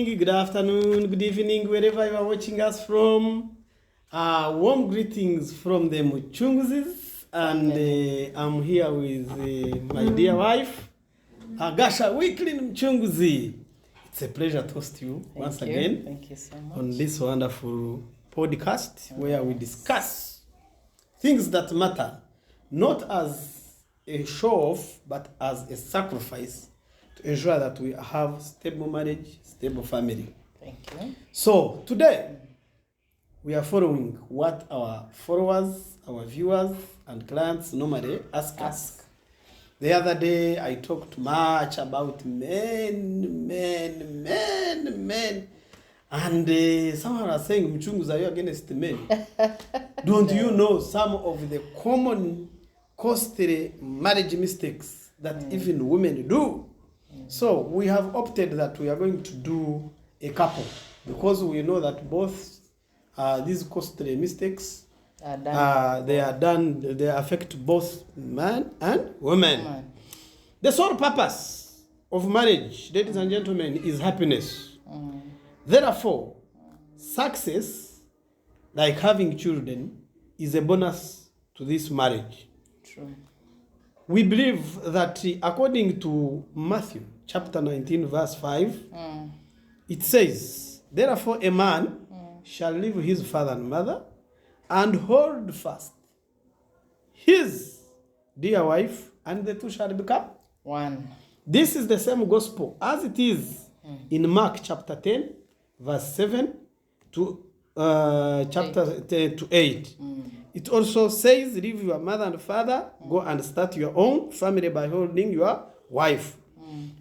morning, good afternoon, good evening, wherever you are watching us from. Warm greetings from the Muchunguzis, and I'm here with my dear wife, Gasha Weekly Mchunguzi. It's a pleasure to host you once again. Thank you so much. On this wonderful podcast where we discuss things that matter, not as a show off, but as a sacrifice to ensure that we have stable marriage, stable family. Thank you. So today we are following what our followers, our viewers, and clients normally ask us. The other day I talked much about men, and someone was saying, Mchungus, are you against men? Don't you know some of the common costly marriage mistakes that even women do? So we have opted that we are going to do a couple, because we know that both these costly mistakes they affect both man and woman. The sole purpose of marriage, ladies and gentlemen, is happiness. Therefore, success, like having children, is a bonus to this marriage. True. We believe that according to Matthew chapter 19 verse 5, it says, therefore a man shall leave his father and mother and hold fast his dear wife, and the two shall become one. This is the same gospel as it is in Mark chapter 10 verse 7 to chapter 10 to 8. It also says, leave your mother and father, go and start your own family by holding your wife.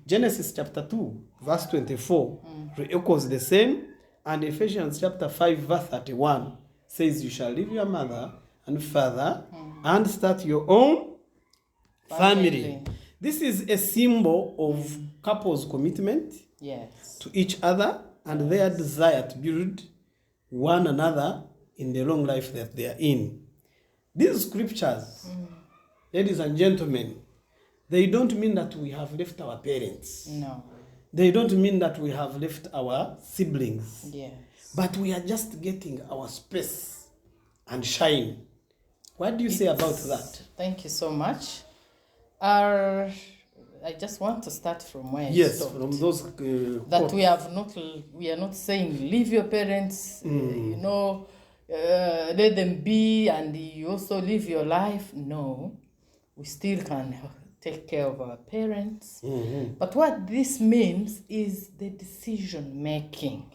Genesis chapter 2 verse 24 echoes the same, and Ephesians chapter 5 verse 31 says, you shall leave your mother and father and start your own family. This is a symbol of couples' commitment to each other and their desire to build one another in the long life that they are in. These scriptures, ladies and gentlemen, they don't mean that we have left our parents. No. They don't mean that we have left our siblings. Yes. But we are just getting our space and shine. What do you say about that? Thank you so much. I just want to start from where I stopped. From those that we are not saying leave your parents, let them be, and you also live your life. No, we still can take care of our parents. But what this means is the decision making.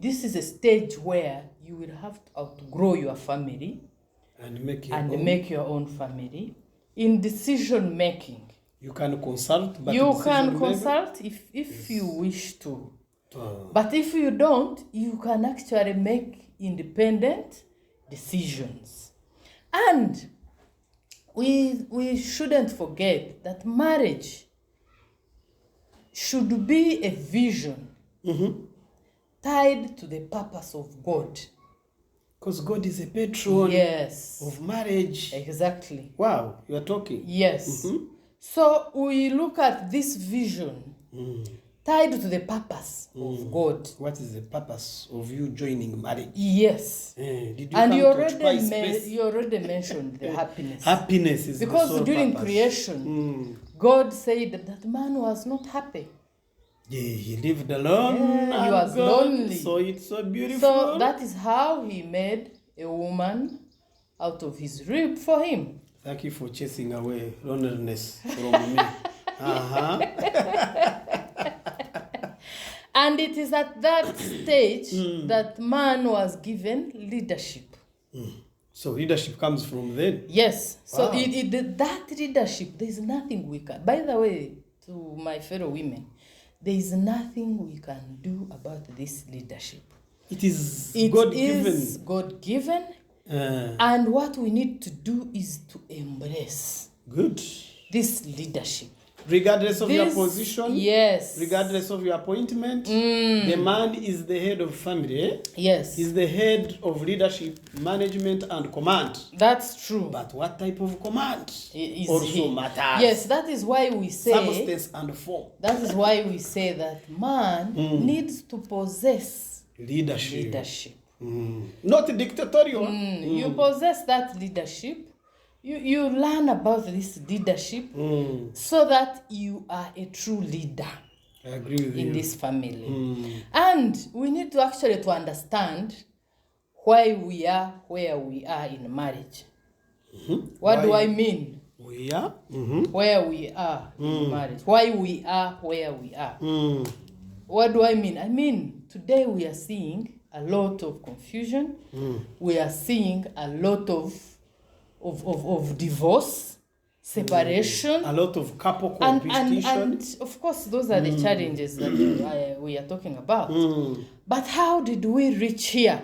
This is a stage where you will have to outgrow your family and make your own family. In decision making, you can consult. But you can consult if you wish to. But if you don't, you can actually make independent decisions. And we shouldn't forget that marriage should be a vision tied to the purpose of God. Because God is a patron of marriage. Exactly. Wow, you are talking. Yes. So we look at this vision tied to the purpose of God. What is the purpose of you joining marriage? Yes. Did you and you you already mentioned the happiness. Happiness is because the sole during purpose. Creation, God said that man was not happy. Yeah, he lived alone. He was lonely. So it's so beautiful. So that is how he made a woman out of his rib for him. Thank you for chasing away loneliness from me. And it is at that stage that man was given leadership. So leadership comes from then? Yes. Wow. So that leadership, there is nothing we can... By the way, to my fellow women, there is nothing we can do about this leadership. It is God-given. It is God-given. And what we need to do is to embrace this leadership. Regardless of your This- position, yes. regardless of your appointment, the man is the head of family. Eh? Yes. He's the head of leadership, management, and command. That's true. But what type of command Is also he. matters. Yes, that is why we say. Substance and form. That is why we say that man needs to possess Leadership. Not dictatorial. You possess that leadership. You learn about this leadership so that you are a true leader I agree with in you. this family. And we need to actually to understand why we are where we are in marriage. What do I mean? We are. Where we are in marriage. Why we are where we are. What do I mean? I mean, today we are seeing a lot of confusion. We are seeing a lot of divorce, separation. A lot of couple And competition. of course, those are the challenges that we are talking about. But how did we reach here?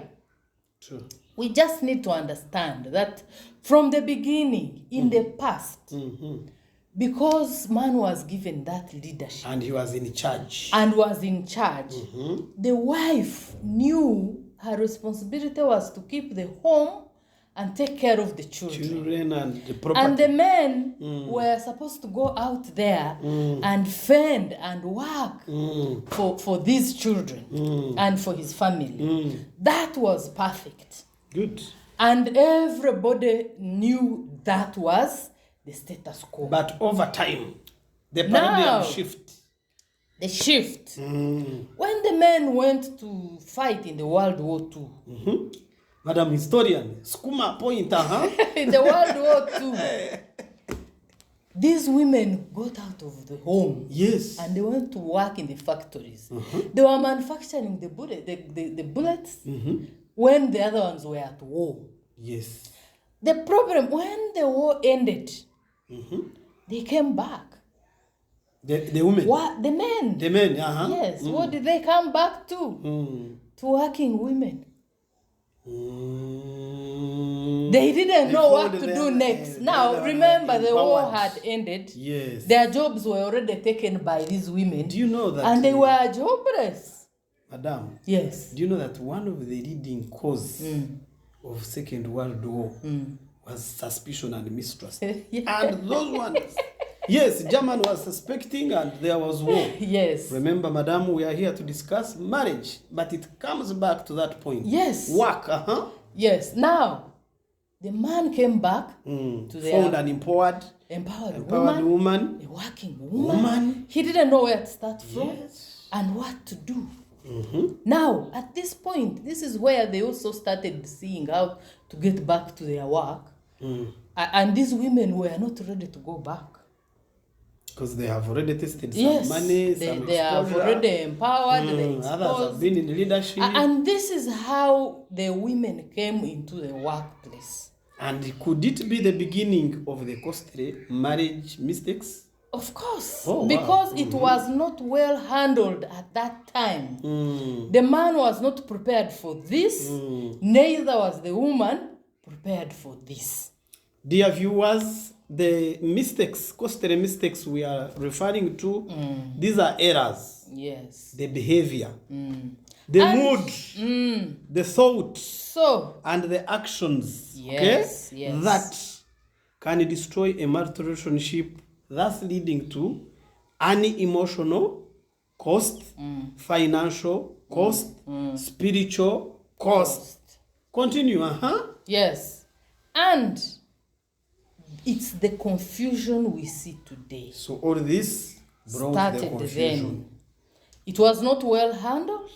True. We just need to understand that from the beginning, in the past, because man was given that leadership And he was in charge. and was in charge, the wife knew her responsibility was to keep the home and take care of the Children and the property. And the men were supposed to go out there and fend and work for these children and for his family. That was perfect. Good. And everybody knew that was the status quo. But over time, the Now- paradigm shift. The shift. When the men went to fight in the World War II, Madam Historian, skuma point, in the World War II, these women got out of the home. Yes. And they went to work in the factories. They were manufacturing the bullets when the other ones were at war. Yes. The problem, when the war ended, they came back. The women. What? The men. The men, Yes. What did they come back to? To working women. They didn't know what to do next. Now, remember, the war had ended. Yes. Their jobs were already taken by these women. Do you know that? And they were jobless. Madam. Yes. Do you know that one of the leading cause of Second World War was suspicion and mistrust? Yeah. And those ones. Yes, German was suspecting and there was war. Yes. Remember, madam, we are here to discuss marriage, but it comes back to that point. Yes. Work, Yes. Now, the man came back to the found an empowered woman. a working woman. He didn't know where to start from and what to do. Now, at this point, this is where they also started seeing how to get back to their work. And these women were not ready to go back. Because they have already tested some money, some they are exposure. already empowered, they Others have exposed. been in leadership. And this is how the women came into the workplace. And could it be the beginning of the costly marriage mistakes? Of course, Oh, wow. because it was not well handled at that time. The man was not prepared for this, neither was the woman prepared for this. Dear viewers, the mistakes, costly mistakes we are referring to, these are errors. Yes. The behavior, the mood, the thought, So, and the actions Yes, yes. that can destroy a marital relationship, thus leading to any emotional cost, financial cost, spiritual cost. Continue, yes. And it's the confusion we see today. So all this brought the Started confusion. then. It was not well handled,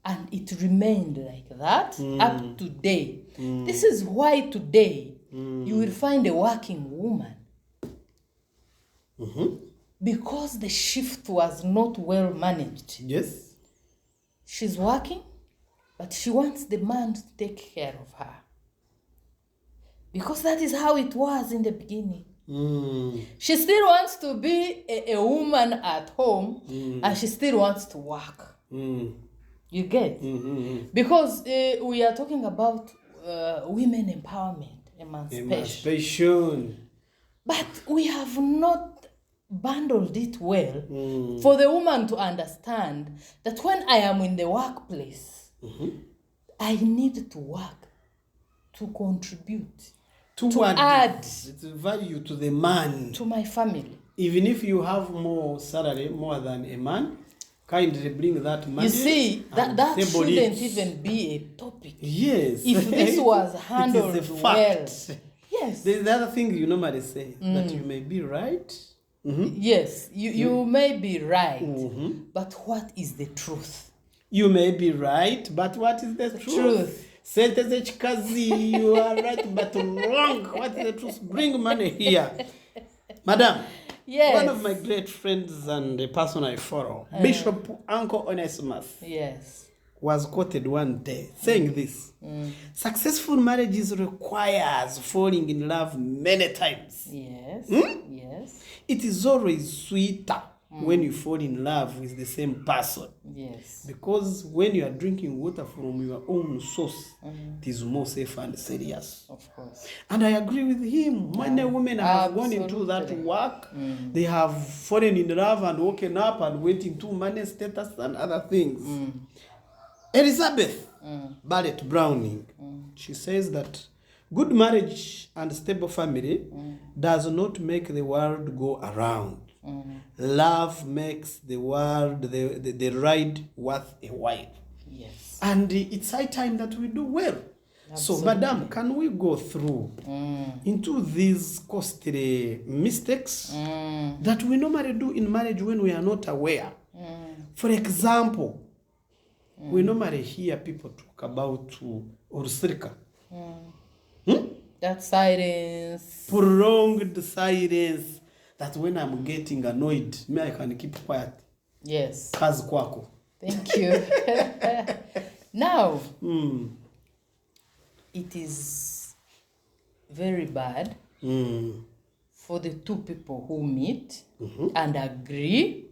and it remained like that up to today. This is why today you will find a working woman. Because the shift was not well managed. Yes. She's working, but she wants the man to take care of her. Because that is how it was in the beginning. She still wants to be a woman at home, and she still wants to work. You get? Because we are talking about women empowerment, emancipation. Emancipation. But we have not bundled it well for the woman to understand that when I am in the workplace, I need to work, to contribute, to add it's value to the man. to my family. Even if you have more salary, more than a man, kindly bring that money. You see, that table shouldn't it. even be a topic. Yes. If this was handled it is a well. fact. Yes. There's the other thing you normally say, that you may be right. Yes, you may be right, but what is the truth? You may be right, but what is the truth? Sentence chikazi, you are right, but wrong. What is the truth? Bring money here. Madam, Yes. one of my great friends and the person I follow, Bishop Uncle Onesimus, Yes. was quoted one day saying this: successful marriages requires falling in love many times. Yes. Yes. It is always sweeter when you fall in love with the same person. Yes. Because when you are drinking water from your own source, it is more safe and serious. Of course. And I agree with him. Many women have gone into that work. They have fallen in love and woken up and went into money status and other things. Elizabeth Barrett Browning, she says that good marriage and stable family does not make the world go around. Love makes the world, the ride worth a while. Yes. And it's high time that we do well. So, Madam, can we go through into these costly mistakes that we normally do in marriage when we are not aware? For example, we normally hear people talk about urusirika. That silence. Prolonged silence. That when I'm getting annoyed, me I can keep quiet. Yes. Kazi kwako. Thank you. Now, it is very bad for the two people who meet and agree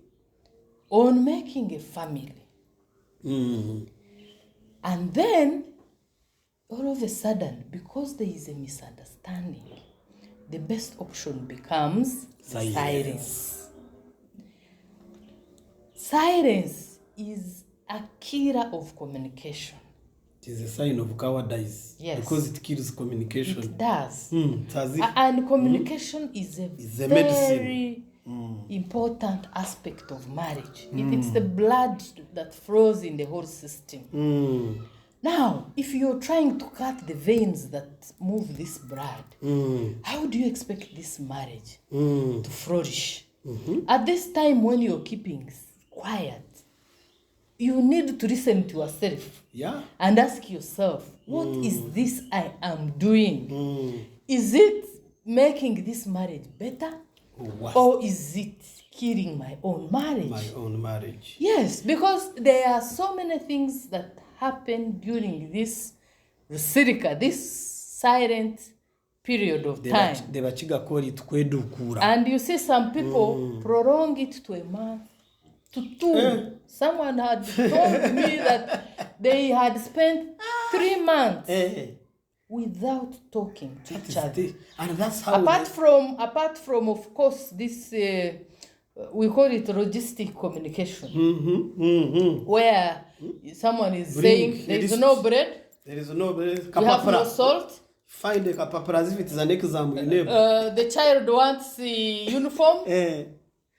on making a family. And then, all of a sudden, because there is a misunderstanding, the best option becomes silence. Silence is a killer of communication. It is a sign of cowardice. Yes. Because it kills communication. It does. It's as if And communication is a a very important aspect of marriage. It's the blood that flows in the whole system. Now, if you're trying to cut the veins that move this blood, how do you expect this marriage to flourish? At this time when you're keeping quiet, you need to listen to yourself and ask yourself, what is this I am doing? Is it making this marriage better? Or is it killing my own marriage? my own marriage. Yes, because there are so many things that happen during this rusirika, this silent period of time. And you see some people prolong it to a month, to 2. Someone had told me that they had spent 3 months without talking to each other. And that's how apart from of course this we call it logistic communication, where someone is saying there is no bread, you have no salt, find a kapapara as if it is an exam you name. The child wants the uniform.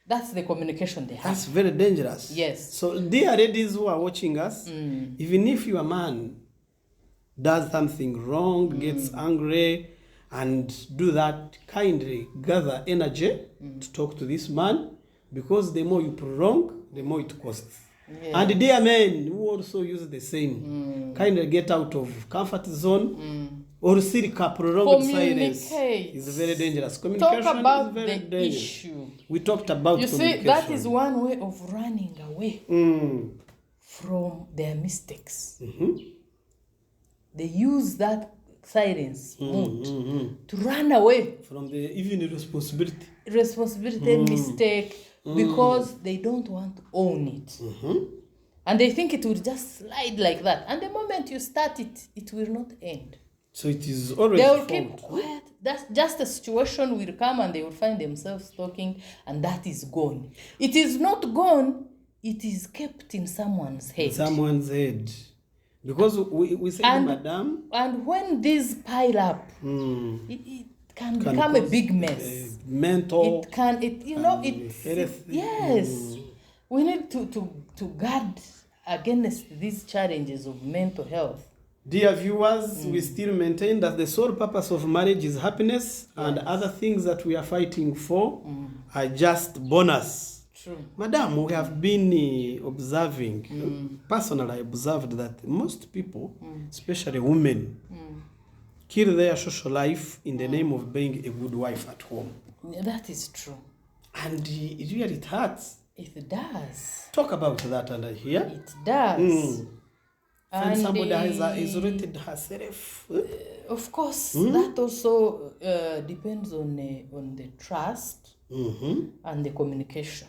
That's the communication they have. That's very dangerous. Yes. So dear ladies who are watching us, even if your man does something wrong, gets angry, and do that, kindly gather energy to talk to this man, because the more you prolong, the more it costs. Yes. And dear men who also use the same, kindly get out of comfort zone. Or circa prolonged silence is very dangerous. Communication Talk about is very the dangerous. issue. We talked about communication. You see, that is one way of running away from their mistakes. They use that silence mood to run away from the even responsibility mistake, because they don't want to own it. And they think it will just slide like that. And the moment you start it, it will not end. So it is already They will formed. keep quiet. That's just a situation will come and they will find themselves talking, and that is gone. It is not gone, it is kept in someone's head. In someone's head. Because we said, Madam. And when these pile up, it can become a big mess. Mental. Yes. We need to guard against these challenges of mental health. Dear viewers, we still maintain that the sole purpose of marriage is happiness, and other things that we are fighting for are just bonus. True. Madam, we have been observing, personally I observed that most people, especially women, kill their social life in the name of being a good wife at home. That is true. And it really hurts. It does. Talk about that, and I hear. It does. And somebody has isolated herself. Of course, that also depends on the trust and the communication.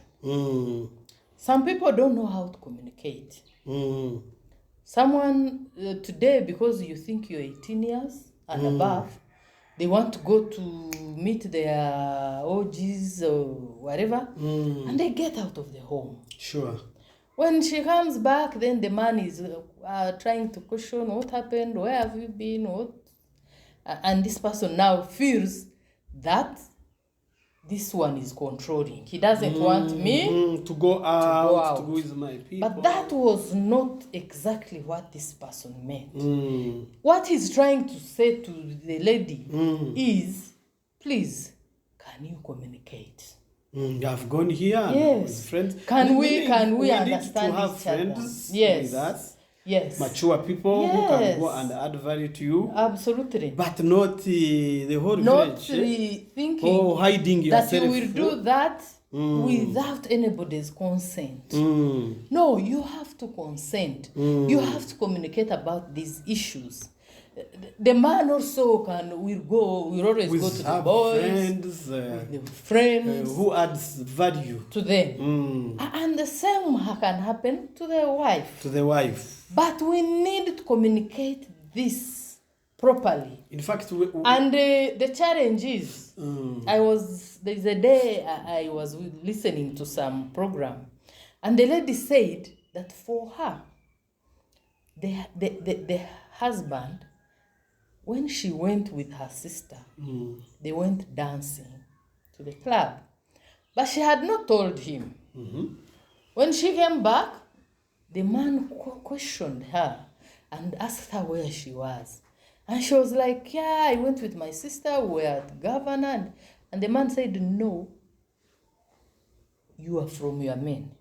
Some people don't know how to communicate. Someone today, because you think you're 18 years and above, they want to go to meet their OGs or whatever, and they get out of the home. Sure. When she comes back, then the man is trying to question what happened, where have you been, what? And this person now feels that this one is controlling. He doesn't want me to go out, to go with my people. But that was not exactly what this person meant. What he's trying to say to the lady is, please, can you communicate? I've gone here with friends. Can we understand need to have each other? friends Yes. with us. Yes. Mature people who can go and add value to you. Absolutely. But not the whole not village. Thinking hiding yourself. that you will do that without anybody's consent. No, you have to consent. You have to communicate about these issues. The man also will always go to the boys, the friends who adds value to them. And the same can happen to the wife. To the wife. But we need to communicate this properly. In fact, and the challenge is, there's a day I was listening to some program, and the lady said that for her, the husband, when she went with her sister, they went dancing to the club. But she had not told him. When she came back, the man questioned her and asked her where she was. And she was like, yeah, I went with my sister, we were at Governor. And the man said, no, you are from your men.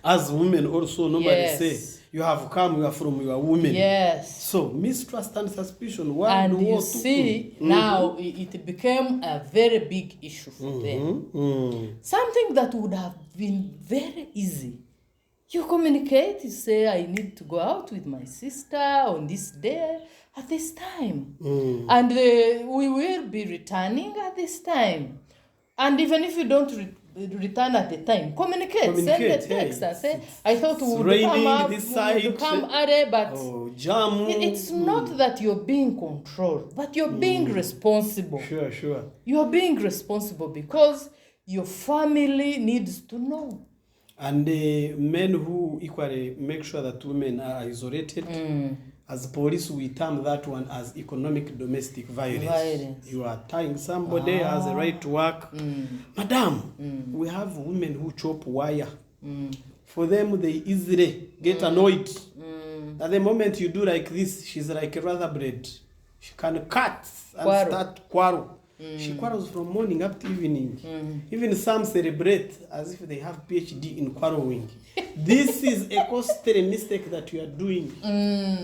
As women also, nobody say, you have come, you are from your women. Yes. So, mistrust and suspicion. And you see, now it became a very big issue for them. Something that would have been very easy. You communicate, you say, I need to go out with my sister on this day at this time. And we will be returning at this time. And even if you don't return at the time, communicate. Send a text and say, I thought we would come early, but it's not that you're being controlled, but you're being responsible. Sure. You're being responsible because your family needs to know. And the men who equally make sure that women are isolated, as police, we term that one as economic domestic violence. You are tying somebody has a right to work. Madam, we have women who chop wire. For them, they easily get annoyed. At the moment you do like this, she's like a rather bread. She can cut and start quarrel. She quarrels from morning up to evening. Even some celebrate as if they have PhD in quarreling. This is a costly mistake that you are doing.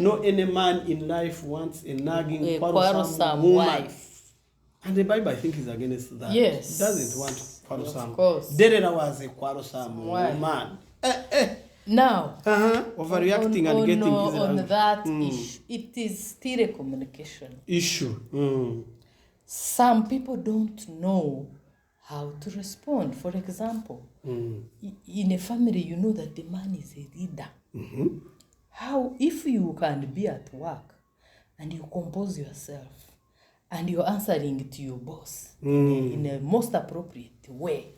No any man in life wants a nagging, quarrelsome wife. And the Bible, I think, is against that. Yes. It doesn't want quarrelsome. Of course. Derera was a quarrelsome woman. Now, overreacting and getting on that issue, it is still a communication issue. Some people don't know how to respond. For example, in a family, you know that the man is a leader. How, if you can be at work and you compose yourself and you're answering to your boss in a most appropriate way,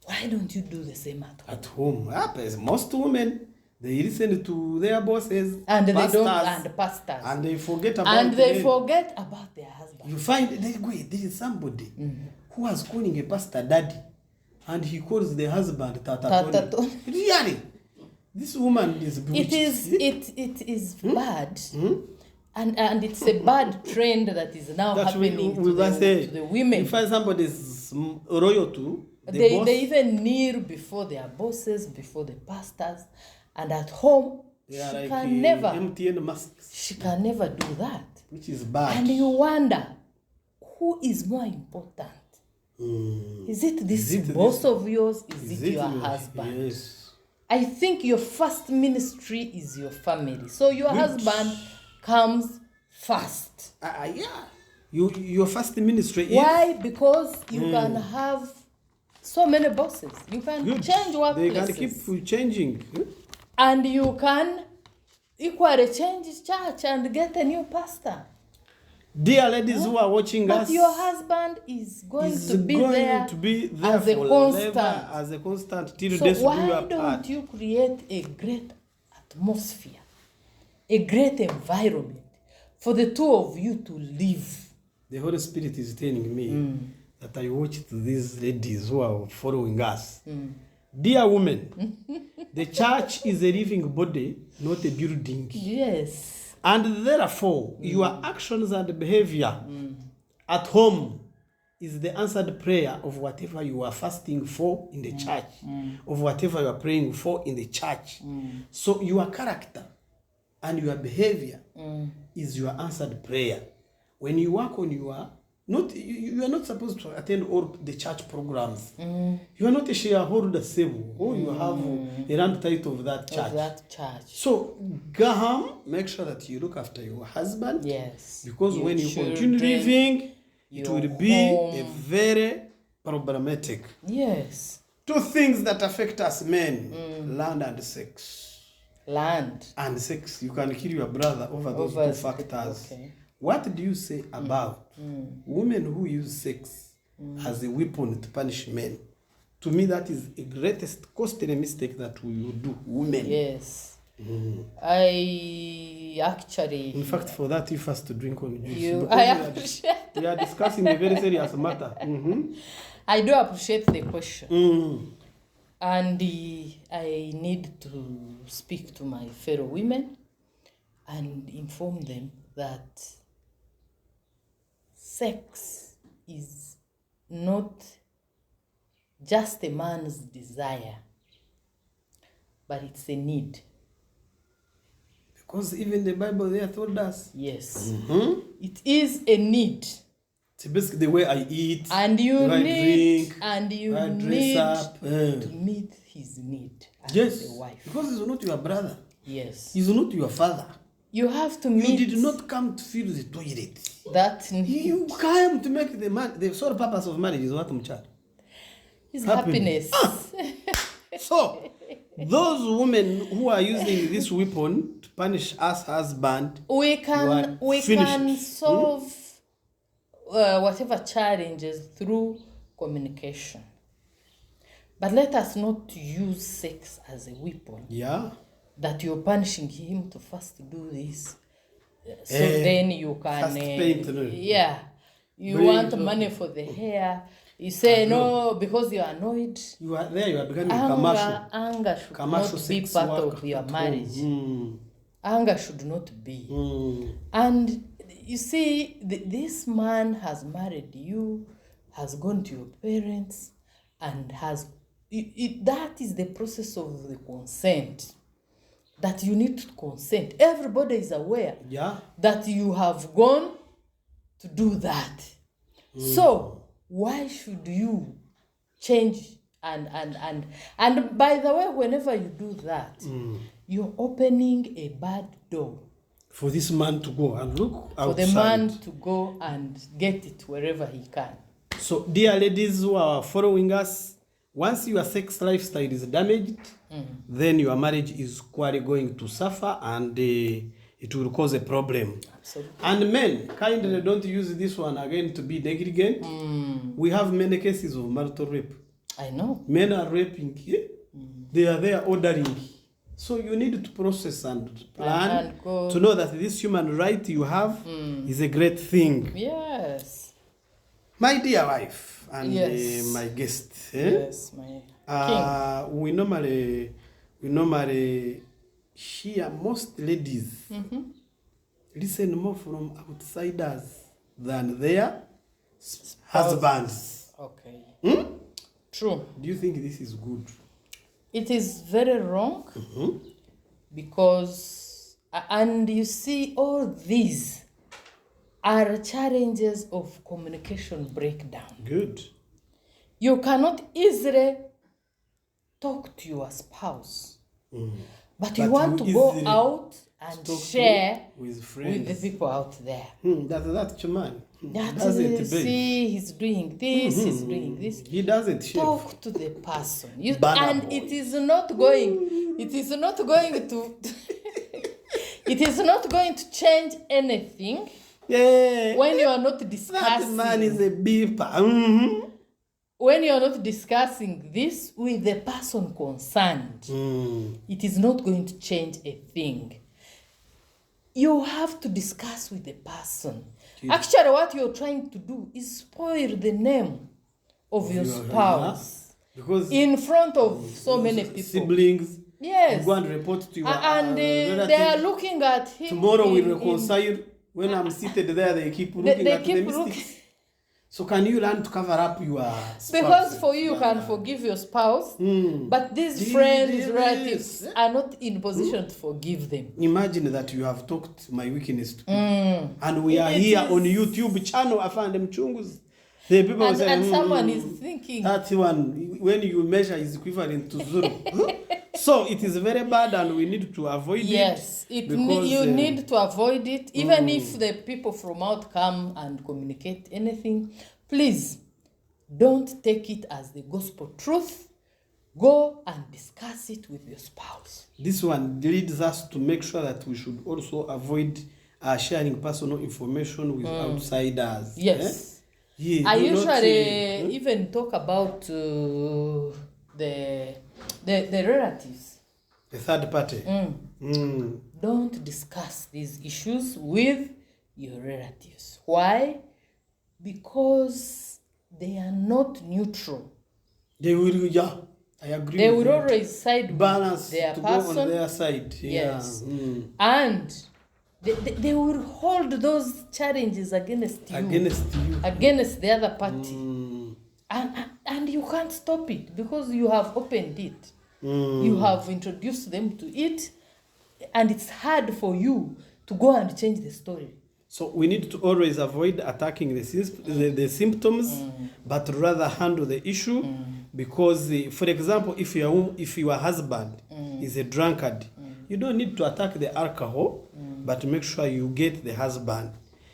why don't you do the same at home? At home happens. Most women, they listen to their bosses And pastors, they don't, and pastors, and they forget about and they them. forget about their husband. You find there is somebody who was calling a pastor daddy, and he calls the husband Tata Tony. Really, this woman is bewitched. It is bad, and it's a bad trend that is now happening to the women. You find somebody is royal too. They even kneel before their bosses, before the pastors, and at home she can never do that, which is bad. And you wonder, who is more important? Is it this boss of yours? Is it your husband? Yes. I think your first ministry is your family, so your husband comes first. Yeah, your first ministry. Why? Because you can have so many bosses. You can change workplaces. They can keep changing. And you can equally change church and get a new pastor. Dear ladies who are watching us, but your husband is going to be there as a constant. As a constant till death do you apart. So why don't you create a great atmosphere, a great environment for the two of you to live? The Holy Spirit is telling me that I watched these ladies who are following us. Dear women, the church is a living body, not a building. Yes. And therefore, your actions and behavior at home is the answered prayer of whatever you are fasting for in the church, of whatever you are praying for in the church. So your character and your behavior is your answered prayer. When you work on your... you are not supposed to attend all the church programs. You are not a shareholder same, or you have a land title of that church. So go home, make sure that you look after your husband. Yes. Because when you continue living, it will be a very problematic. Yes. Two things that affect us men: land and sex. Land and sex. You can kill your brother over those two factors. Okay. What do you say about women who use sex as a weapon to punish men? To me, that is the greatest costly mistake that we will do, women. Yes. I actually... In fact, for that, you first to drink on juice. I appreciate we are discussing a very serious matter. I do appreciate the question. And I need to speak to my fellow women and inform them that sex is not just a man's desire, but it's a need. Because even the Bible there told us. Yes. It is a need. It's basically the way I eat, and you need, drink, and you need to meet his need as a wife. Because he's not your brother. Yes. He's not your father. You have to meet. You did not come to fill the toilet. That need. You came to make the sole purpose of marriage is what, child? Is happiness. So, those women who are using this weapon to punish us husband, we can solve whatever challenges through communication. But let us not use sex as a weapon. Yeah. That you're punishing him to first do this. So then you can... You want money for the hair. You say no because you are annoyed. You are becoming commercial. Anger should not be part of your marriage. Anger should not be. And you see, this man has married you, has gone to your parents, and has... that is the process of the consent. That you need to consent. Everybody is aware that you have gone to do that. So why should you change? And by the way, whenever you do that, you're opening a bad door for this man to go and look outside. For the man to go and get it wherever he can. So, dear ladies who are following us, once your sex lifestyle is damaged, then your marriage is quite going to suffer, and it will cause a problem. Absolutely. And men, kindly don't use this one again to be negligent. We have many cases of marital rape. I know. Men are raping. They are there ordering. So you need to process and plan And go. to know that this human right you have is a great thing. Yes. My dear wife and Yes. my guest. Yes, my king. We normally hear most ladies listen more from outsiders than their husbands. Okay. True. Do you think this is good? It is very wrong because, and you see, all these are challenges of communication breakdown. Good. You cannot easily talk to your spouse, but you want to go easily out and talk share with with friends. the people out there. That's your man. That Doesn't is, babe. see, he's doing this, he's doing this. He doesn't share. Talk to the person. Banner And boy. it is not going to it is not going to change anything Yeah. when you are not That discussing man is a beeper. when you are not discussing this with the person concerned. It is not going to change a thing. You have to discuss with the person. Actually, what you're trying to do is spoil the name of your spouse Because in front of so many people. siblings, Yes. you go and report to your And they are relative. looking at him. Tomorrow we in- reconcile. When I'm seated there, they keep looking they at keep the looking. mistakes. So can you learn to cover up your spouse? Because for you can forgive your spouse, but these friends, relatives are not in position to forgive them. Imagine that you have talked my weakness to people. And we are It here is- on YouTube channel, Afande Mchunguzi. The people And, say, and someone is thinking, that one, when you measure, is equivalent to zero. So it is very bad and we need to avoid yes, it. you need to avoid it. Even if the people from out come and communicate anything, please don't take it as the gospel truth. Go and discuss it with your spouse. This one leads us to make sure that we should also avoid sharing personal information with outsiders. Yes. Yeah, I do not, usually even talk about the relatives. the third party. Don't discuss these issues with your relatives. Why? Because they are not neutral. They will, yeah, I agree. They with will you. always side Balance with their to go on person. their side. Yes. Yeah. And they will hold those challenges against you. Against you. Against the other party. And you can't stop it because you have opened it. You have introduced them to it, and it's hard for you to go and change the story. So we need to always avoid attacking the symptoms, but rather handle the issue. Because, for example, if your husband is a drunkard, you don't need to attack the alcohol, but make sure you get the husband.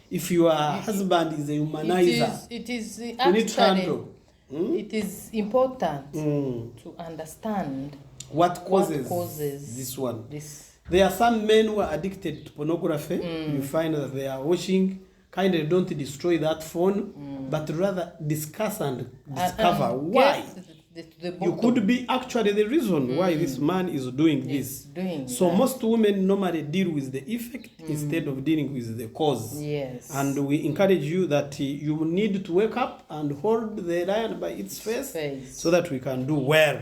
If your husband is a humanizer, It is you need to handle. it is important to understand What causes this one? There are some men who are addicted to pornography. You find that they are watching. Kindly don't destroy that phone, but rather discuss and discover why. You could be actually the reason why this man is doing this. So most women normally deal with the effect instead of dealing with the cause. Yes. And we encourage you that you need to wake up and hold the lion by its face so that we can do well.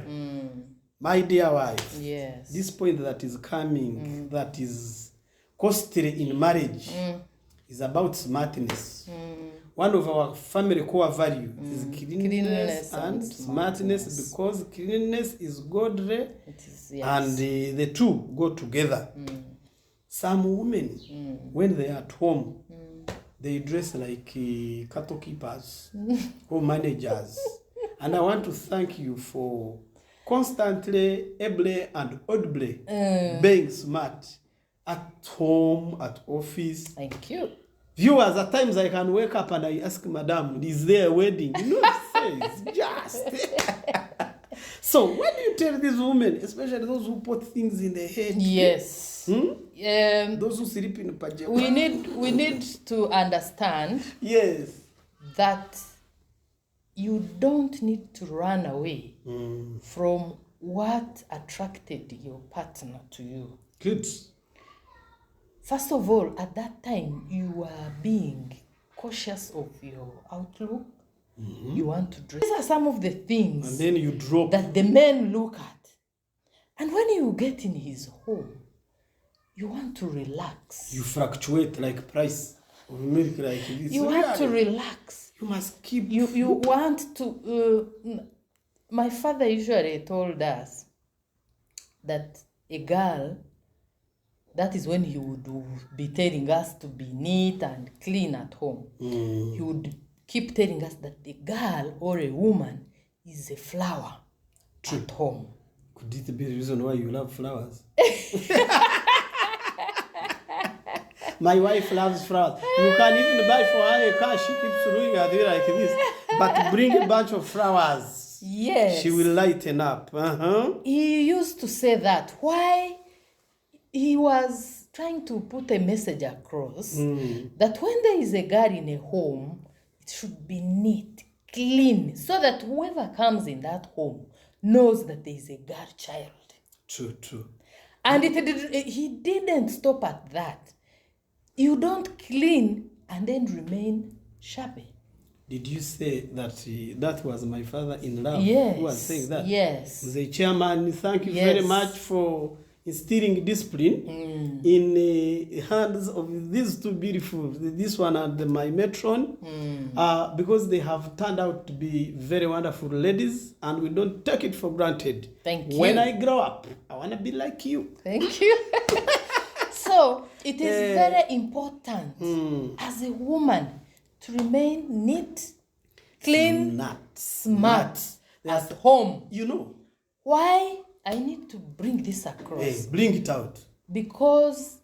My dear wife, yes, this point that is coming, that is costly in marriage, is about smartness. One of our family core values is cleanliness and smartness, because cleanliness is godly, and the two go together. Some women, when they are at home, they dress like cattle keepers or managers. And I want to thank you for constantly, ably and audibly being smart at home, at office. Thank you. Viewers, at times I can wake up and I ask Madam, is there a wedding? You know, she says, just. So when you tell these women, especially those who put things in their head, Yes. those who sleep in pajamas, We need to understand yes, that you don't need to run away from what attracted your partner to you. good. First of all, at that time, you are being cautious of your outlook. You want to dress. These are some of the things And then you drop. that the men look at. And when you get in his home, you want to relax. You fluctuate like price of milk like this. You want to relax. You must keep. You want to. My father usually told us that a girl, that is when he would be telling us to be neat and clean at home. He would keep telling us that a girl or a woman is a flower at home. Could it be the reason why you love flowers? My wife loves flowers. You can even buy for her a car. She keeps looking at you like this. But bring a bunch of flowers. Yes. She will lighten up. He used to say that. Why? He was trying to put a message across that when there is a girl in a home, it should be neat, clean, so that whoever comes in that home knows that there is a girl child. True. And he didn't stop at that. You don't clean and then remain shabby. Did you say that that was my father-in-law Yes. who was saying that? Yes. The chairman, thank you very much for instilling discipline in the hands of these two beautiful, this one and my matron, because they have turned out to be very wonderful ladies, and we don't take it for granted. Thank you. When I grow up, I want to be like you. Thank you. So it is very important as a woman to remain neat, clean, smart at home. You know. Why? I need to bring this across. Hey, bring it out. Because,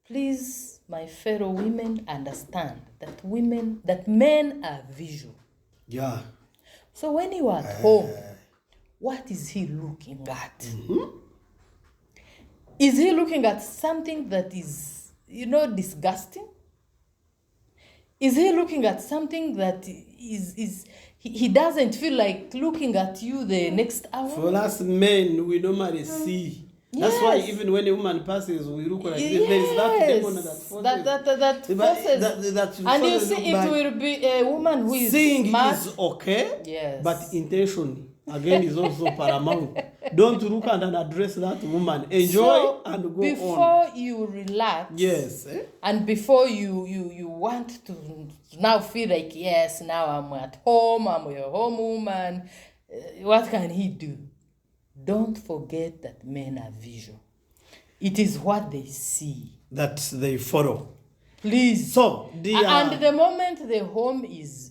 please, my fellow women, understand that men are visual. Yeah. So when you are at home, what is he looking at? Is he looking at something that is, disgusting? Is he looking at something that he doesn't feel like looking at you the next hour? For us men, we normally see. Yes. That's why even when a woman passes, we look like this. There is that demon that forces. That forces. And you see, it will be a woman who is seeing smart. is okay, yes, but intention again is also paramount. Don't look at and address that woman. Enjoy and go on. Before you relax, yes, and before you want to now feel like, yes, now I'm at home, I'm a home woman, what can he do? Don't forget that men are visual. It is what they see that they follow. Please. So and the moment the home is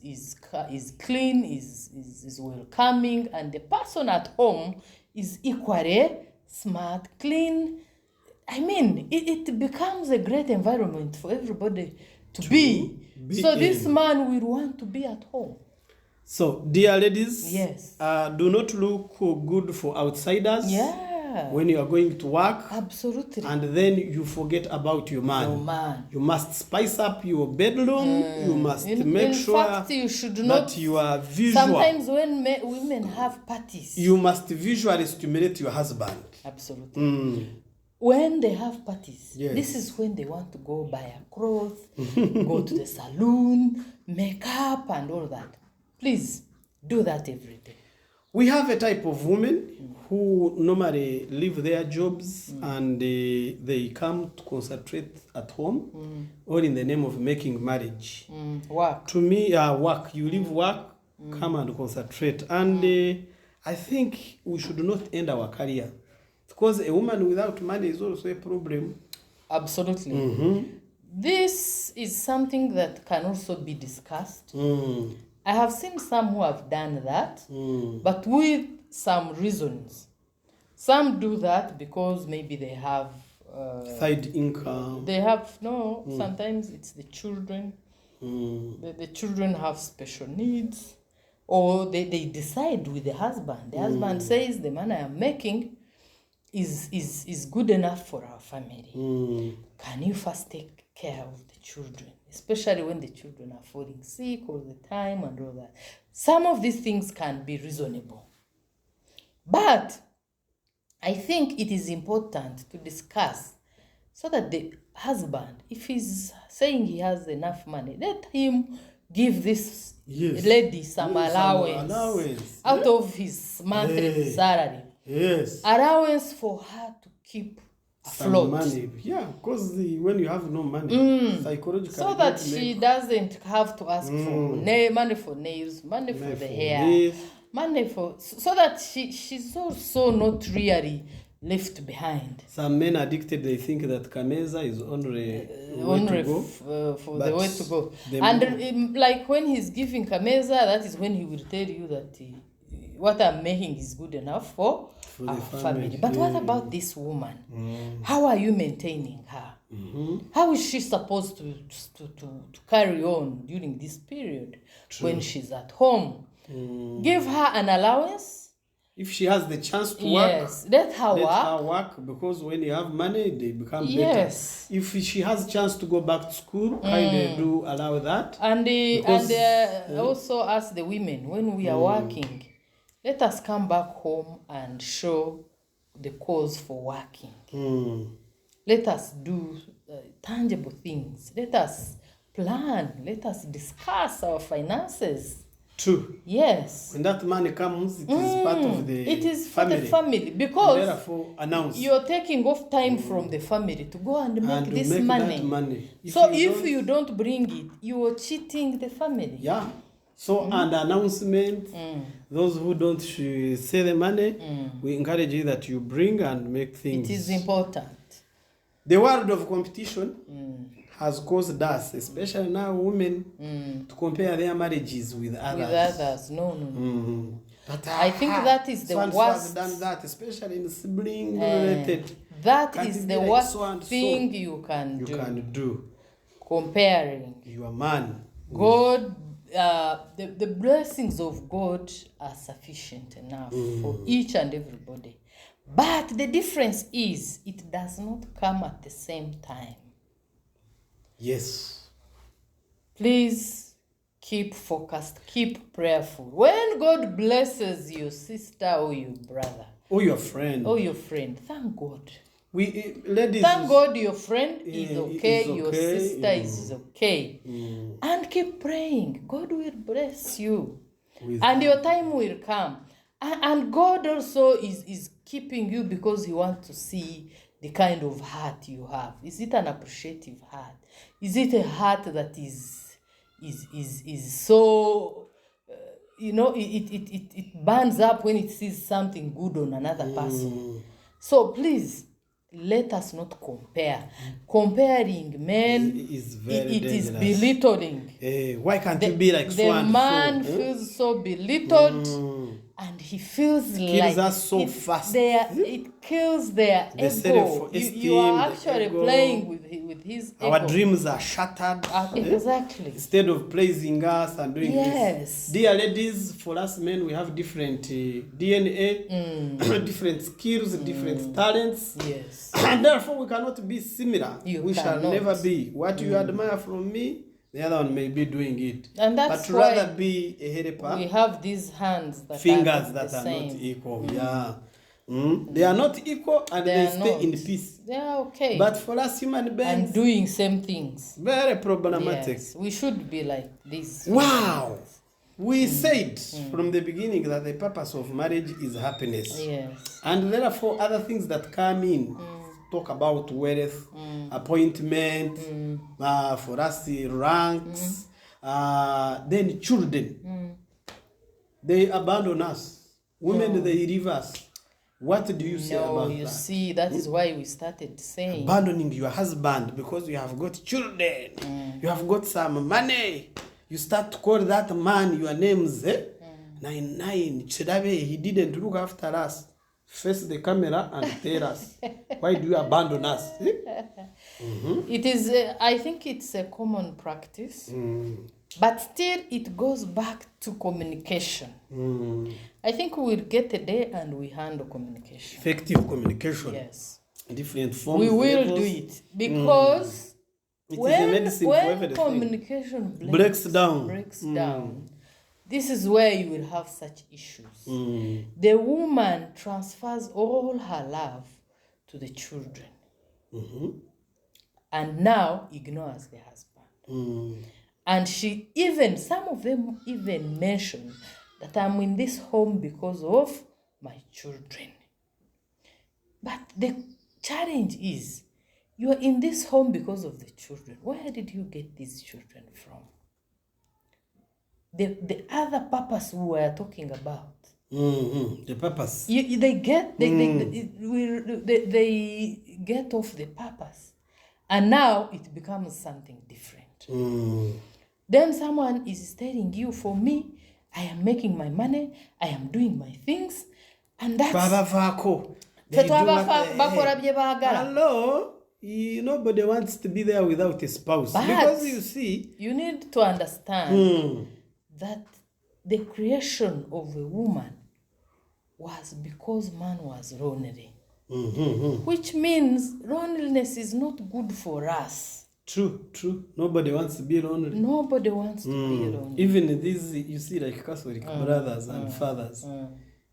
clean, is welcoming, and the person at home is equally smart, clean, I mean, it becomes a great environment for everybody to be. So this man will want to be at home. So, dear ladies, yes, do not look good for outsiders. Yeah. When you are going to work. Absolutely. And then you forget about your man. Your man. You must spice up your bedroom. You must make sure fact, you should not, that you are visual. Sometimes when women have parties, you must visually stimulate your husband. Absolutely. When they have parties, yes, this is when they want to go buy a clothes, go to the salon, make up and all that. Please do that every day. We have a type of women who normally leave their jobs and they come to concentrate at home, all in the name of making marriage. Work. To me, work. You leave work, come and concentrate. And I think we should not end our career. Because a woman without money is also a problem. Absolutely. This is something that can also be discussed. I have seen some who have done that, but with some reasons. Some do that because maybe they have side income. They have sometimes it's the children. The children have special needs. or they decide with the husband. The husband says the money I'm making is good enough for our family. Can you first take care of the children, especially when the children are falling sick all the time and all that? Some of these things can be reasonable. But I think it is important to discuss so that the husband, if he's saying he has enough money, let him give this lady some allowance out of his monthly salary. Yes. Allowance for her to keep afloat. Money. Yeah, because when you have no money, psychologically. So that she doesn't have to ask for money for nails, money for the hair, money for... So that she's also not really left behind. Some men addicted, they think that Kameza is only for the way to go. And like when he's giving Kameza, that is when he will tell you that what I'm making is good enough for our family. But what about this woman? How are you maintaining her? How is she supposed to carry on during this period when she's at home? Give her an allowance. If she has the chance to work, let her work, because when you have money, they become better. If she has a chance to go back to school, I do allow that. And also ask the women, when we are working, let us come back home and show the cause for working. Let us do tangible things. Let us plan. Let us discuss our finances. True. Yes. When that money comes, it is part of the It is for family. the family, because therefore announce. You're taking off time from the family to go and make this money. That money. If you don't bring it, you are cheating the family. Yeah. So and announcement, those who don't say the money, we encourage you that you bring and make things. It is important. The world of competition has caused us, especially now women, to compare their marriages with others. No. But I think that is the worst. Done that, especially in sibling related. That is the worst thing you can do. Comparing your man. God, the blessings of God are sufficient enough for each and everybody. But the difference is, it does not come at the same time. Yes. Please keep focused, keep prayerful. When God blesses your sister or your brother, or your friend, thank God. Ladies, thank God your friend is okay, your sister is okay. And keep praying. God will bless you. And your time will come. And God also is keeping you because he wants to see the kind of heart you have. Is it an appreciative heart? Is it a heart that is so, it burns up when it sees something good on another person? So please, let us not compare. Comparing men is very dangerous. Is belittling. Why can't you be like so and so? The man feels so belittled. And he feels kills us so fast. It kills their ego. You are actually playing with his ego. Our dreams are shattered. Exactly. Instead of praising us and doing this. Dear ladies, for us men, we have different DNA, different skills, different talents. Yes. And therefore, we cannot be similar. We shall never be. What you admire from me, the other one may be doing it. And that's but rather be a helper. We have these hands fingers that are not equal. They are not equal and they stay in peace. They are okay. But for us human beings, and doing same things. Very problematic. Yes, we should be like this. Wow. We said from the beginning that the purpose of marriage is happiness. Yes. And therefore other things that come in. Talk about wealth, appointment, for us ranks, then children. They abandon us. Women, they leave us. What do you say about that? You see, that is why we started saying. Abandoning your husband because you have got children. You have got some money. You start to call that man your names. 99. Chidabe, he didn't look after us. Face the camera and tell us, why do you abandon us? It is, I think it's a common practice But still, it goes back to communication. I think we'll get a day and we handle communication. Effective communication. Yes. Different forms. We will levels. do it because It is a medicine for when everything. communication Breaks down. this is where you will have such issues. The woman transfers all her love to the children and now ignores the husband. And some of them even mention that I'm in this home because of my children. But the challenge is, you are in this home because of the children. Where did you get these children from? The other purpose we were talking about. The purpose. They get off the purpose, and now it becomes something different. Then someone is telling you, for me, I am making my money, I am doing my things, and that's... Hello? Nobody wants to be there without a spouse. But because you see... You need to understand that the creation of a woman was because man was lonely. Which means loneliness is not good for us. True. Nobody wants to be lonely. Nobody wants to be lonely. Even these, you see, like Catholic brothers and fathers,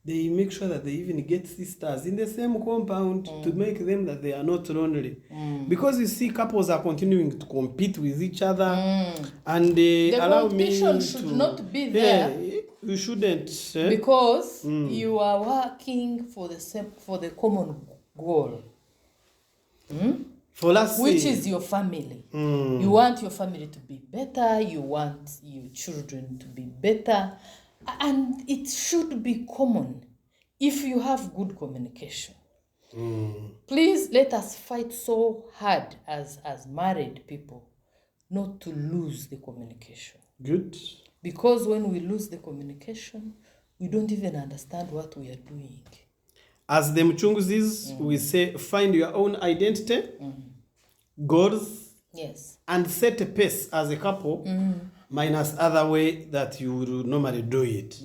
they make sure that they even get sisters in the same compound to make them that they are not lonely. Because you see, couples are continuing to compete with each other, and the allow competition me should to, not be there. You shouldn't. Because you are working for the common goal. For us, which is your family. You want your family to be better, you want your children to be better, and it should be common if you have good communication. Please let us fight so hard as married people not to lose the communication. Good. Because when we lose the communication, we don't even understand what we are doing. As the Mchunguzis, we say, find your own identity, goals, yes, and set a pace as a couple, minus other way that you would normally do it.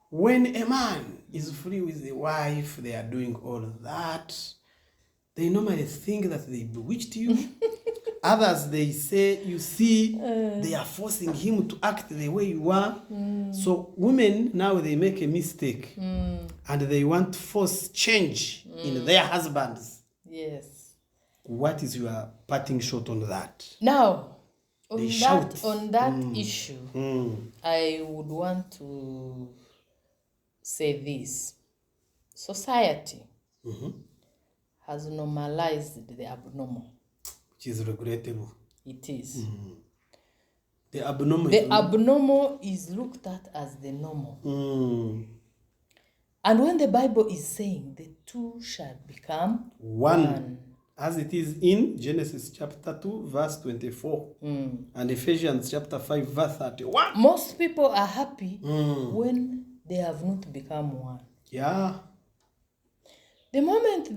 When a man is free with a wife, they are doing all of that, they normally think that they bewitched you. Others, they say, you see, they are forcing him to act the way you are. So women, now they make a mistake. And they want to force change in their husbands. Yes. What is your parting shot on that? Now, on that issue, I would want to say this. Society has normalized the abnormal. Which is regrettable. It is. The abnormal is looked at as the normal. And when the Bible is saying the two shall become one, as it is in Genesis chapter 2, verse 24, and Ephesians chapter 5, verse 31. Most people are happy when they have not become one. Yeah. The moment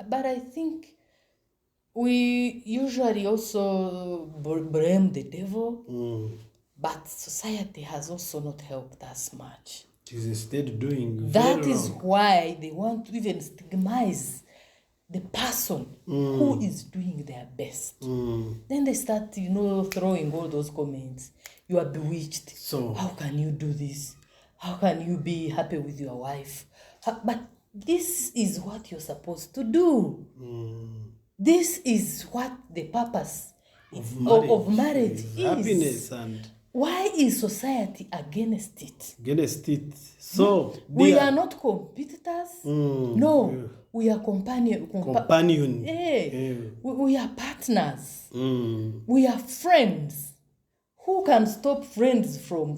but I think we usually also blame the devil, but society has also not helped us much. It is instead doing that is why they want to even stigmatize the person who is doing their best. Then they start, throwing all those comments. You are bewitched. So how can you do this? How can you be happy with your wife? But this is what you're supposed to do. This is what the purpose of marriage is. Happiness. And why is society against it? So we are not competitors. No, we are companion. We are partners. We are friends. Who can stop friends from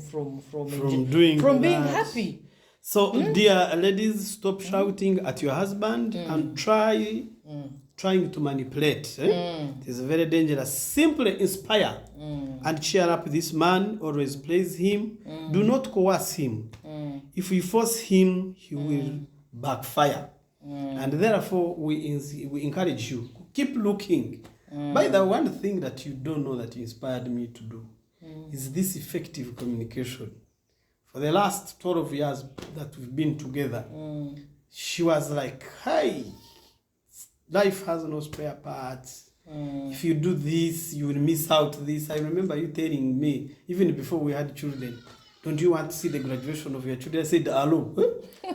being happy? So, dear ladies, stop shouting at your husband and trying to manipulate. It is very dangerous. Simply inspire and cheer up this man. Always praise him. Do not coerce him. If we force him, he will backfire. And therefore, we encourage you. Keep looking. By the one thing that you don't know that you inspired me to do. is this effective communication. For the last 12 years that we've been together, she was like, hey, life has no spare parts. If you do this, you will miss out this. I remember you telling me, even before we had children, don't you want to see the graduation of your children? I said, hello.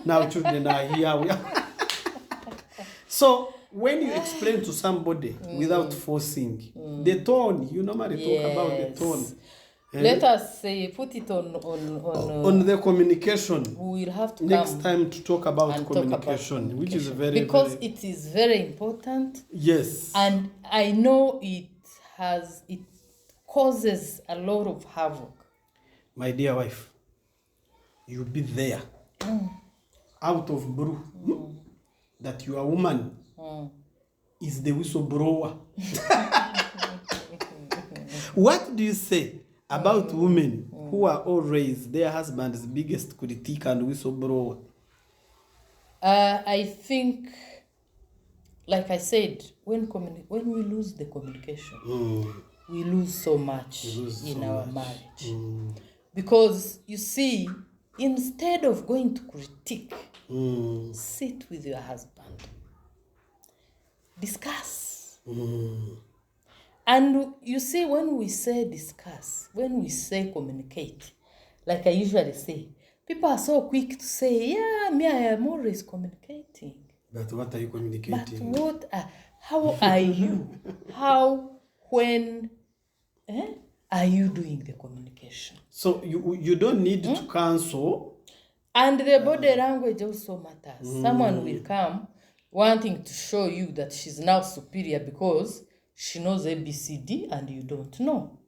Now children are here. We are. So when you explain to somebody without forcing, the tone, you normally talk about the tone. Let us say, put it on the communication. We will have to next time to talk about communication, which is because it is very important. Yes. And I know it causes a lot of havoc. My dear wife, you'll be there out of blue that your woman is the whistleblower. What do you say about women who are always their husband's biggest critique and whistleblower? I think, like I said, when we lose the communication, we lose so much in our marriage. Because, you see, instead of going to critique, sit with your husband. Discuss. And you see, when we say discuss, when we say communicate, like I usually say, people are so quick to say, yeah, me, I am always communicating. But what are you communicating? But how are you? When are you doing the communication? So you don't need to cancel. And the body language also matters. Someone will come wanting to show you that she's now superior because she knows ABCD and you don't know.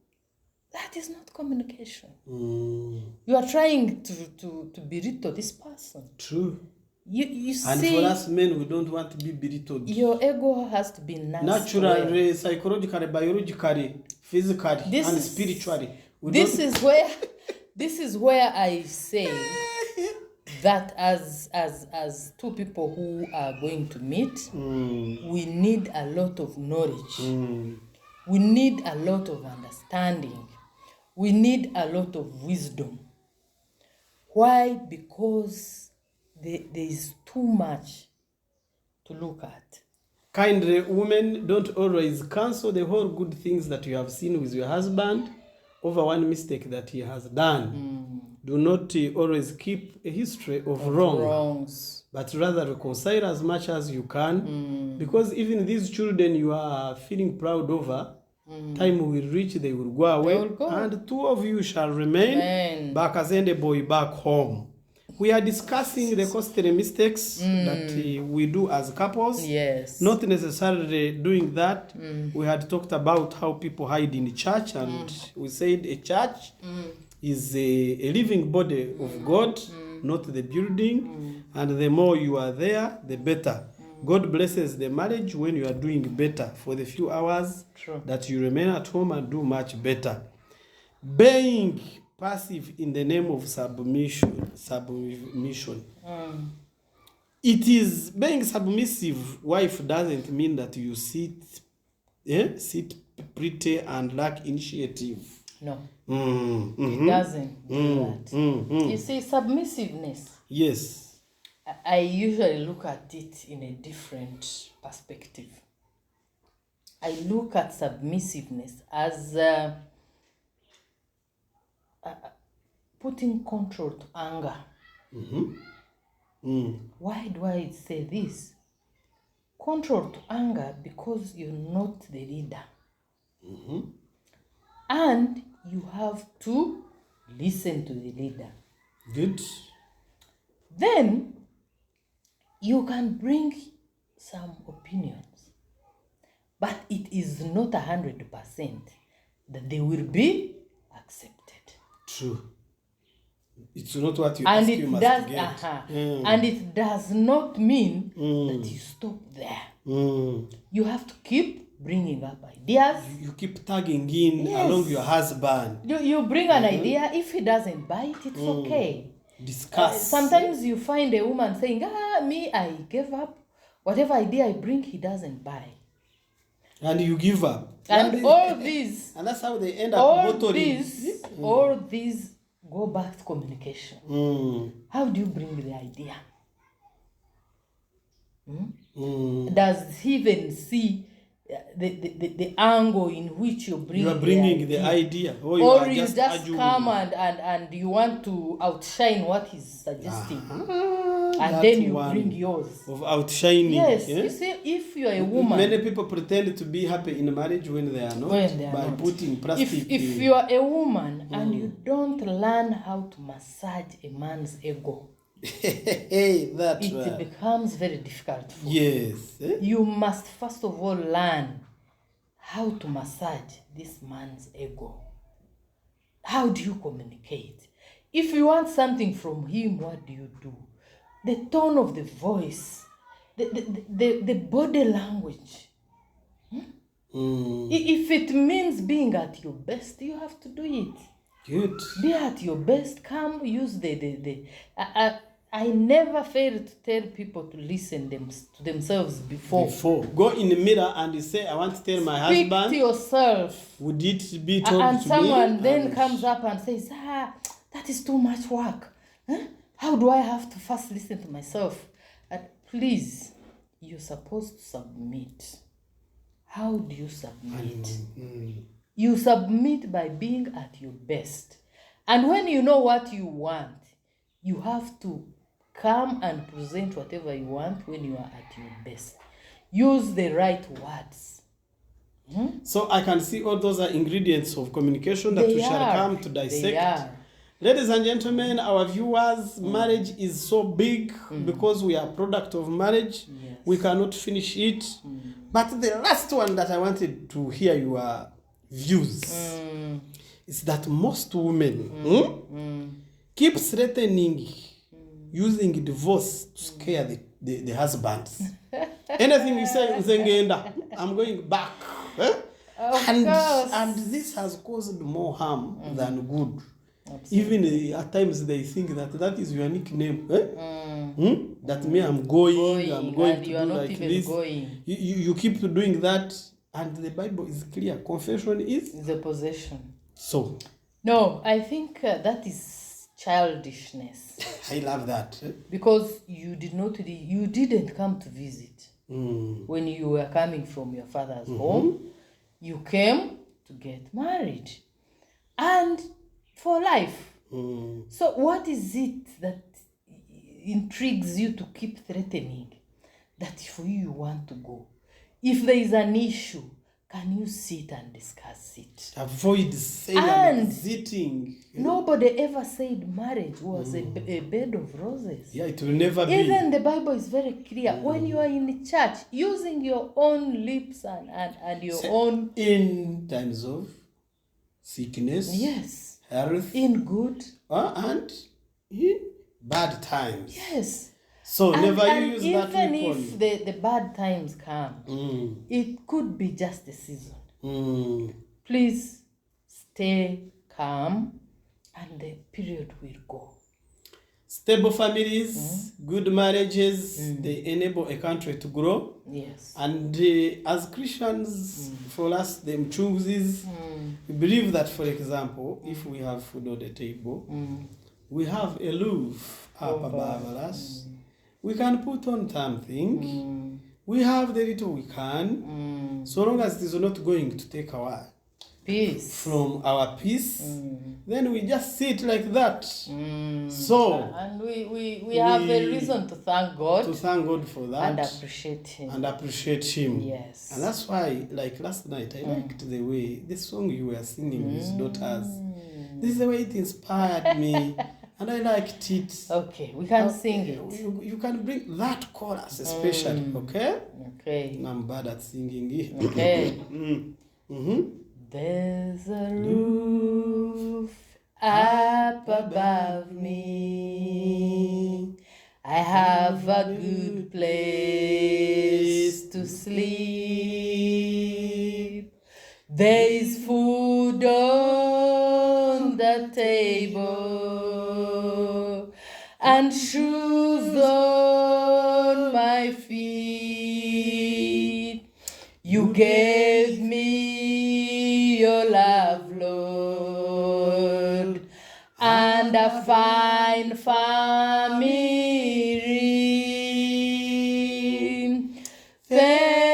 That is not communication. You are trying to belittle this person. True. You and see, for us men, we don't want to be belittled. Your ego has to be naturally, psychologically, biologically, physically, and spiritually. This is where I say that as two people who are going to meet, we need a lot of knowledge. We need a lot of understanding. We need a lot of wisdom. Why? Because there is too much to look at. Kindly, women, don't always cancel the whole good things that you have seen with your husband over one mistake that he has done. Do not always keep a history of wrongs, but rather reconcile as much as you can, because even these children you are feeling proud over, time will reach, they will go away, and two of you shall remain back as a boy back home. We are discussing the costly mistakes that we do as couples. Yes. Not necessarily doing that. We had talked about how people hide in the church, and we said a church is a living body of God, not the building. And the more you are there, the better. God blesses the marriage when you are doing better for the few hours that you remain at home and do much better. Being passive in the name of submission. It is being submissive. Wife doesn't mean that you sit pretty and lack initiative. No, it doesn't do that. You see, submissiveness. Yes. I usually look at it in a different perspective. I look at submissiveness as putting control to anger. Why do I say this? Control to anger because you're not the leader. And you have to listen to the leader. Good. Then you can bring some opinions, but it is not 100% that they will be accepted. True. It's not what you ask, you must get. And it does not mean that you stop there. You have to keep bringing up ideas. You keep tagging in along your husband. You bring an idea. If he doesn't buy it, it's okay. Discuss. Sometimes you find a woman saying, me, I gave up. Whatever idea I bring, he doesn't buy. And you give up. And all these, And that's how they end up all bottling. these go back to communication. Mm. How do you bring the idea? Mm. Does he even see the angle in which you're bringing, the idea? Or you just arguing. come and you want to outshine what he's suggesting. And That then you one bring yours. Of outshining. Yes, yeah? you see, if you're a woman... Many people pretend to be happy in marriage when they are not. By putting plastic... If you are a woman and you don't learn how to massage a man's ego, it becomes very difficult for you. Yes. You must first of all learn how to massage this man's ego. How do you communicate? If you want something from him, what do? The tone of the voice, the body language. If it means being at your best, you have to do it. Good. Be at your best. Come, use I never failed to tell people to listen to themselves before. Go in the mirror and say, I want to tell my husband. Speak to yourself. Would it be told to me? And someone then comes up and says, that is too much work. Huh? How do I have to first listen to myself? And please, you're supposed to submit. How do you submit? You submit by being at your best. And when you know what you want, you have to come and present whatever you want when you are at your best. Use the right words. So I can see all those are ingredients of communication that we shall come to dissect. They are. Ladies and gentlemen, our viewers, marriage is so big because we are a product of marriage. Yes. We cannot finish it. But the last one that I wanted to hear your views is that most women keep threatening using divorce to scare the husbands. Anything you say, I'm going back. And this has caused more harm than good. Absolutely. Even at times they think that is your nickname. That me, I'm going to do like this. You keep doing that, and the Bible is clear. Confession is the possession. So no, I think that is childishness. I love that. Because you didn't come to visit. When you were coming from your father's home, you came to get married. And for life. So what is it that intrigues you to keep threatening that for you want to go? If there is an issue, can you sit and discuss it? Avoid saying and exiting. Nobody ever said marriage was a bed of roses. Yeah, it will never be. Even the Bible is very clear. When you are in church, using your own lips and your own... In times of sickness. Yes. Health. In good. And in bad times. Yes. So never use that weapon. Even if the bad times come, it could be just a season. Please stay calm and the period will go. Stable families, good marriages, they enable a country to grow. Yes. And as Christians, for us, them chooses, we believe that, for example, if we have food on the table, we have a roof up above us, we can put on something, we have the little we can, so long as it is not going to take our peace from our peace, then we just sit like that. So and we have a reason to thank God. To thank God for that. And appreciate Him. And appreciate Him. Yes. And that's why, like last night, I liked the way the song you were singing with daughters. This is the way it inspired me. And I liked it. Okay, we can sing it. You can bring that chorus especially, okay? Okay. I'm bad at singing it. Okay. There's a roof up above me. I have a good place to sleep. There is food on the table and shoes on my feet. You gave me your love, Lord, and a fine family. Thank